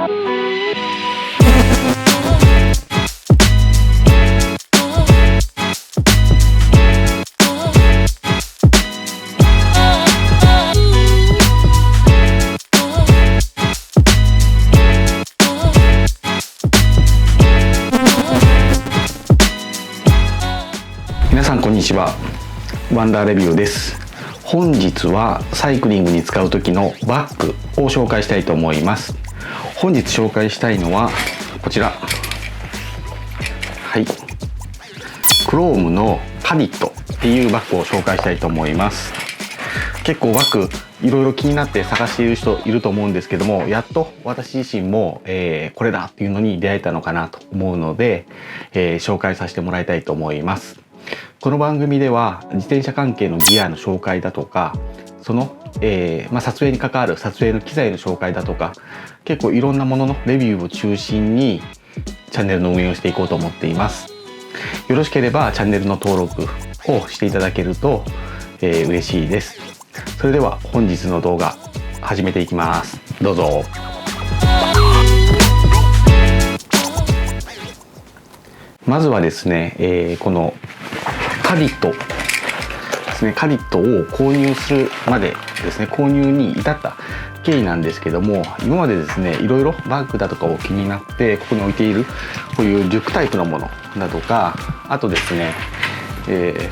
皆さんこんにちは、ワンダーレビューです。本日はサイクリングに使う時のバッグを紹介したいと思います。本日紹介したいのはこちら、はい、クロームのカディットっていうバッグを紹介したいと思います。結構バッグいろいろ気になって探している人いると思うんですけども、やっと私自身も、これだっていうのに出会えたのかなと思うので、紹介させてもらいたいと思います。この番組では自転車関係のギアの紹介だとか、その、撮影に関わる撮影の機材の紹介だとか、結構いろんなもののレビューを中心にチャンネルの運営をしていこうと思っています。よろしければチャンネルの登録をしていただけると、嬉しいです。それでは本日の動画始めていきます。どうぞ。まずはですね、このカディットですね、カディットを購入するまでですね、購入に至った経緯なんですけども、今までですね、いろいろバッグだとかを気になってここに置いているこういうリュックタイプのものだとか、あとですね、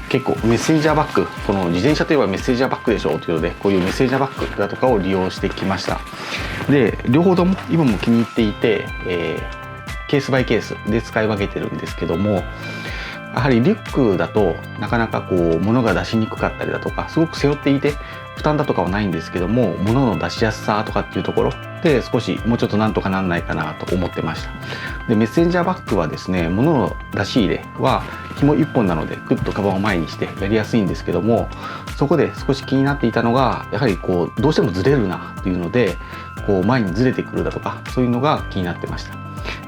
結構メッセンジャーバッグ、この自転車といえばメッセンジャーバッグでしょうというので、こういうメッセンジャーバッグだとかを利用してきました。で、両方とも今も気に入っていて、ケースバイケースで使い分けてるんですけども、やはりリュックだとなかなかこう物が出しにくかったりだとか、すごく背負っていて負担だとかはないんですけども、物の出しやすさとかっていうところで少しもうちょっとなんとかなんないかなと思ってました。で、メッセンジャーバッグはですね、物の出し入れは紐1本なのでグッとカバンを前にしてやりやすいんですけども、そこで少し気になっていたのが、やはりこうどうしてもずれるなっていうので、こう前にずれてくるだとか、そういうのが気になってました。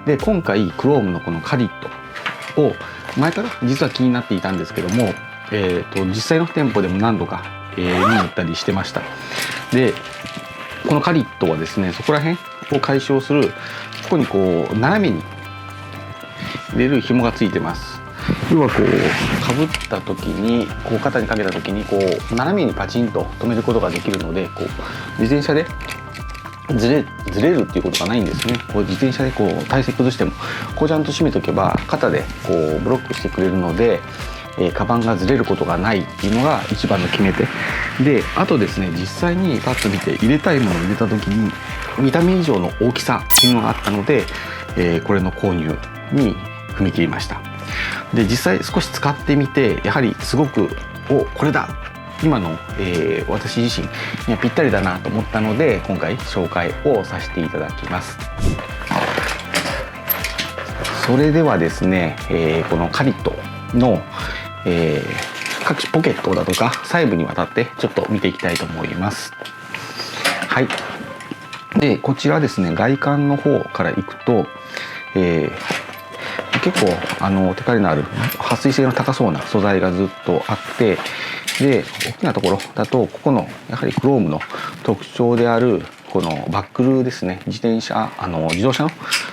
で、今回クロームのこのカディットを前から実は気になっていたんですけども、実際の店舗でも何度か、見に行ったりしてました。で、このカディットはですね、そこら辺を解消する、ここにこう斜めに入れる紐がついてます。要はこうかぶった時に、こう肩にかけた時にこう斜めにパチンと留めることができるので、こう自転車でずれるっていうことがないんですね。こう自転車でこう体勢崩してもこうちゃんと締めとけば肩でこうブロックしてくれるので、カバンがずれることがないっていうのが一番の決め手で、あとですね、実際にパッと見て入れたいものを入れた時に見た目以上の大きさっていうのがあったので、これの購入に踏み切りました。で、実際少し使ってみて、やはりすごくこれだ、今の、私自身にはぴったりだなと思ったので、今回紹介をさせていただきます。それではですね、このカディットの、各ポケットだとか細部にわたってちょっと見ていきたいと思います。はい。で、こちらですね、外観の方からいくと、結構手軽のある撥水性の高そうな素材がずっとあって、で、大きなところだとここのやはりクロームの特徴であるこのバックルですね、自動車の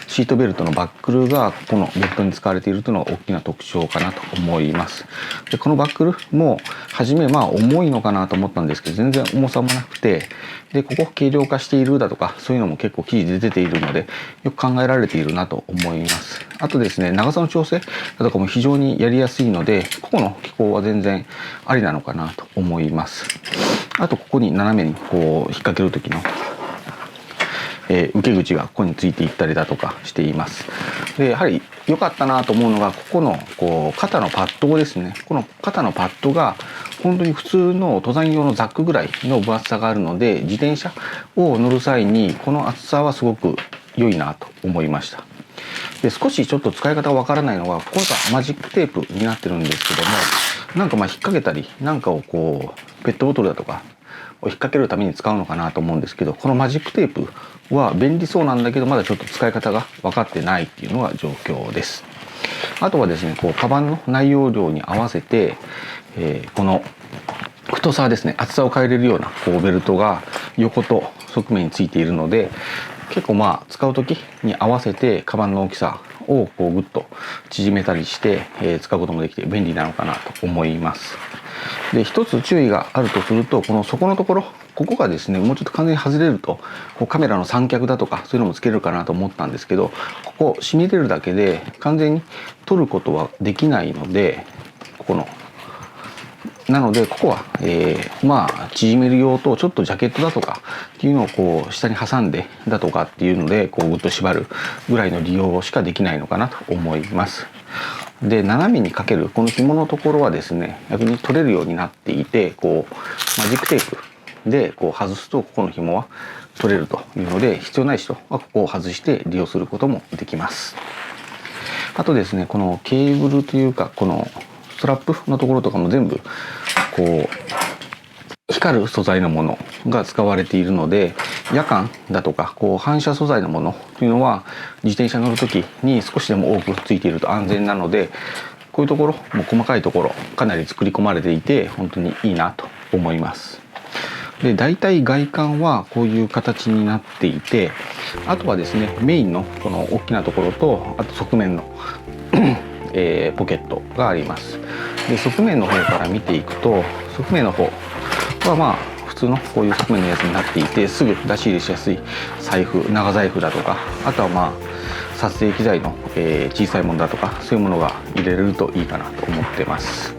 シートベルトのバックルがこのベルトに使われているというのが大きな特徴かなと思います。で、このバックルも初め重いのかなと思ったんですけど、全然重さもなくて、で、ここ軽量化しているだとか、そういうのも結構記事で出ているので、よく考えられているなと思います。あとですね、長さの調整だとかも非常にやりやすいので、ここの機構は全然ありなのかなと思います。あと、ここに斜めにこう引っ掛ける時の受け口がここについていったりだとかしています。で、やはり良かったなと思うのが、ここのこう肩のパッドですね。この肩のパッドが本当に普通の登山用のザックぐらいの分厚さがあるので、自転車を乗る際にこの厚さはすごく良いなと思いました。で、少しちょっと使い方がわからないのが、ここがマジックテープになってるんですけども、なんか引っ掛けたりなんかをこうペットボトルだとかを引っ掛けるために使うのかなと思うんですけど、このマジックテープは便利そうなんだけど、まだちょっと使い方が分かってないっていうのが状況です。あとはですね、こうカバンの内容量に合わせて、この太さですね、厚さを変えれるようなこうベルトが横と側面についているので、結構使う時に合わせてカバンの大きさをこうグッと縮めたりして、使うこともできて便利なのかなと思います。で一つ注意があるとすると、この底のところ、ここがですねもうちょっと完全に外れるとこうカメラの三脚だとかそういうのもつけれるかなと思ったんですけど、ここ締めてるだけで完全に取ることはできないので、なのでここは、縮める用とちょっとジャケットだとかっていうのをこう下に挟んでだとかっていうのでこうグッと縛るぐらいの利用しかできないのかなと思います。で斜めにかけるこの紐のところはですね逆に取れるようになっていて、こうマジックテープでこう外すとここの紐は取れるというので、必要ない人はここを外して利用することもできます。あとですね、このケーブルというかこのストラップのところとかも全部こう光る素材のものが使われているので、夜間だとかこう反射素材のものというのは自転車乗る時に少しでも多くついていると安全なので、こういうところも細かいところかなり作り込まれていて本当にいいなと思います。で大体外観はこういう形になっていて、あとはですねメインのこの大きなところと、あと側面のポケットがあります。で側面の方から見ていくと、側面の方は普通のこういう側面のやつになっていて、すぐ出し入れしやすい財布、長財布だとか、あとは撮影機材の、小さいものだとかそういうものが入れるといいかなと思ってます。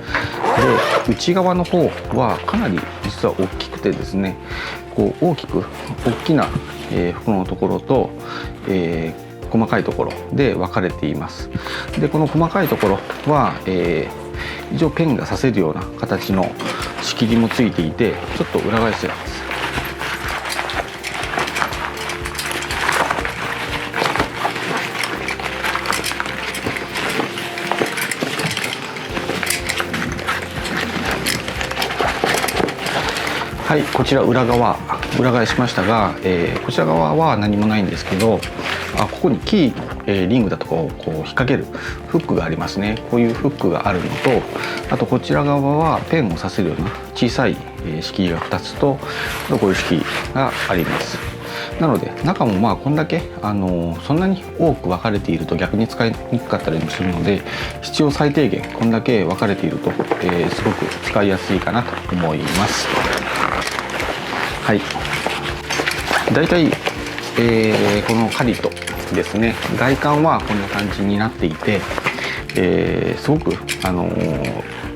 で内側の方はかなり実は大きくてですね、こう大きな、袋のところと、細かいところで分かれています。でこの細かいところは、一応ペンが刺せるような形の仕切りもついていて、ちょっと裏返します。はい、こちら裏返しましたが、こちら側は何もないんですけど、ここにキー、リングだとかをこう引っ掛けるフックがありますね。こういうフックがあるのと、あとこちら側はペンを刺せるような小さい仕切りが2つと、あとこういう仕切りがあります。なので中もこんだけ、そんなに多く分かれていると逆に使いにくかったりもするので、必要最低限こんだけ分かれていると、すごく使いやすいかなと思います。はい、だいたい、このカリットですね、外観はこんな感じになっていて、すごく、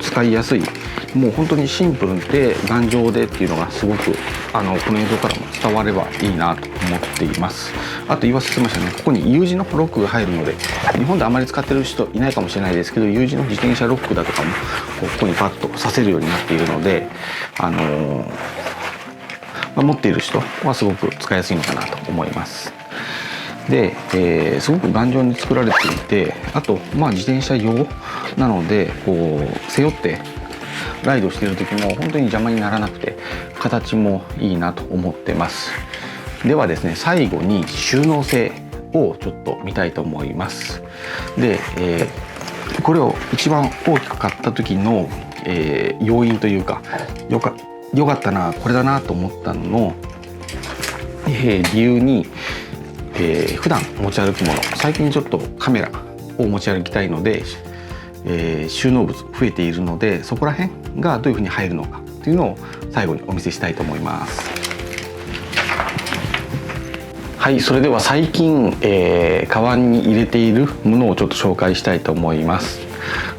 使いやすい、もう本当にシンプルで頑丈でっていうのがすごくこの映像からも伝わればいいなと思っています。あと言わせてましたね、ここに U 字のロックが入るので、日本であまり使ってる人いないかもしれないですけど、 U 字の自転車ロックだとかもここにパッと刺せるようになっているので、持っている人はすごく使いやすいのかなと思います。で、すごく頑丈に作られていて、あと自転車用なのでこう背負ってライドしている時も本当に邪魔にならなくて形もいいなと思ってます。ではですね、最後に収納性をちょっと見たいと思います。で、これを一番大きく買った時の、要因というかよかったな、これだなと思ったのの、理由に、普段持ち歩くもの、最近ちょっとカメラを持ち歩きたいので、収納物増えているので、そこら辺がどういうふうに入るのかというのを最後にお見せしたいと思います。はい、それでは最近、カバンに入れているものをちょっと紹介したいと思います。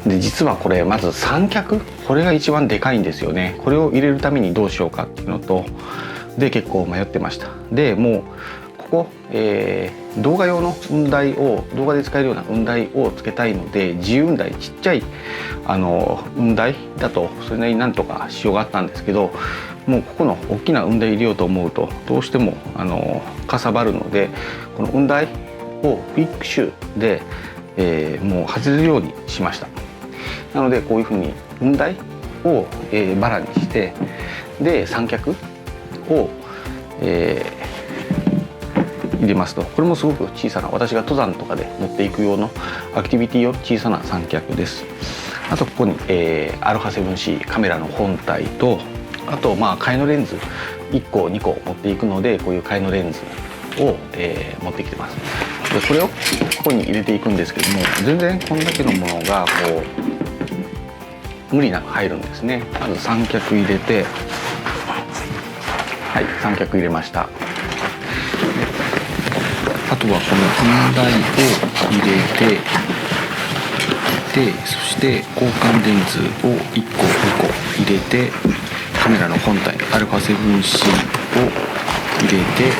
で実はこれまず三脚、これが一番でかいんですよね。これを入れるためにどうしようかっていうのとで結構迷ってました。でもうここ、動画用の雲台を、動画で使えるような雲台をつけたいので、自由雲台、ちっちゃい雲台だとそれなりになんとかしようがあったんですけど、もうここの大きな雲台入れようと思うとどうしてもかさばるので、この雲台をクイックシューで、もう外れるようにしました。なのでこういうふうに雲台を、バラにして、で三脚を、入れますと、これもすごく小さな、私が登山とかで持っていく用のアクティビティ用小さな三脚です。あとここに、α7C カメラの本体と、あと替えのレンズ1個2個持っていくので、こういう替えのレンズを、持ってきてます。でこれをここに入れていくんですけども、全然こんだけのものがこう無理なく入るんですね。まず三脚入れて、はい、三脚入れました。あとはこの本台を入れて、でそして交換レンズを1個2個入れて、カメラの本体 α7C を入れて、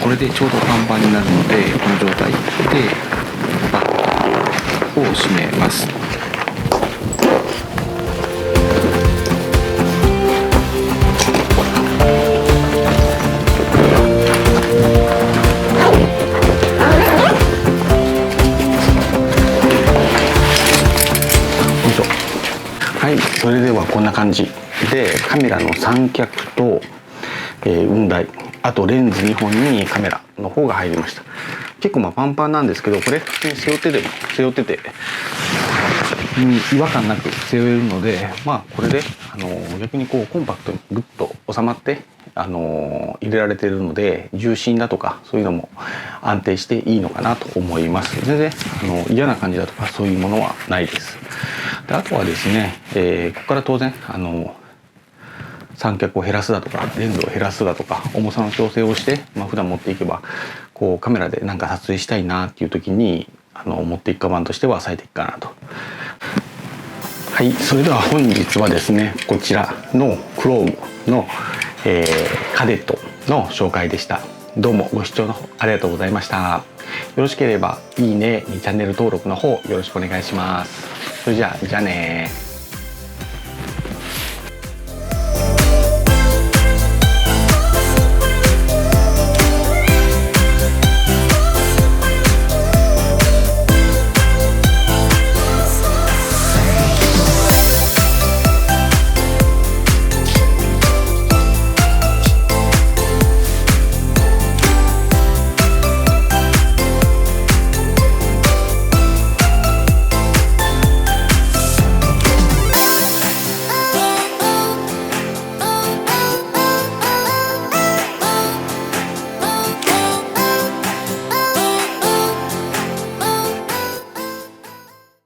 これでちょうどパンパンになるので、この状態でバットを閉めます。はい、それではこんな感じでカメラの三脚と、雲台、あとレンズ2本にカメラの方が入りました。結構パンパンなんですけど、これ普通に背負ってて、違和感なく背負えるので、これで逆にこうコンパクトにグッと収まって入れられているので、重心だとかそういうのも安定していいのかなと思います。全然嫌な感じだとかそういうものはないです。であとはですね、ここから当然三脚を減らすだとかレンズを減らすだとか重さの調整をして、普段持っていけばこうカメラでなんか撮影したいなっていう時に持っていくカバンとしては最適かなと。はい、それでは本日はですね、こちらのクロームの、カデットの紹介でした。どうもご視聴の方ありがとうございました。よろしければいいねにチャンネル登録の方よろしくお願いします。それじゃあね。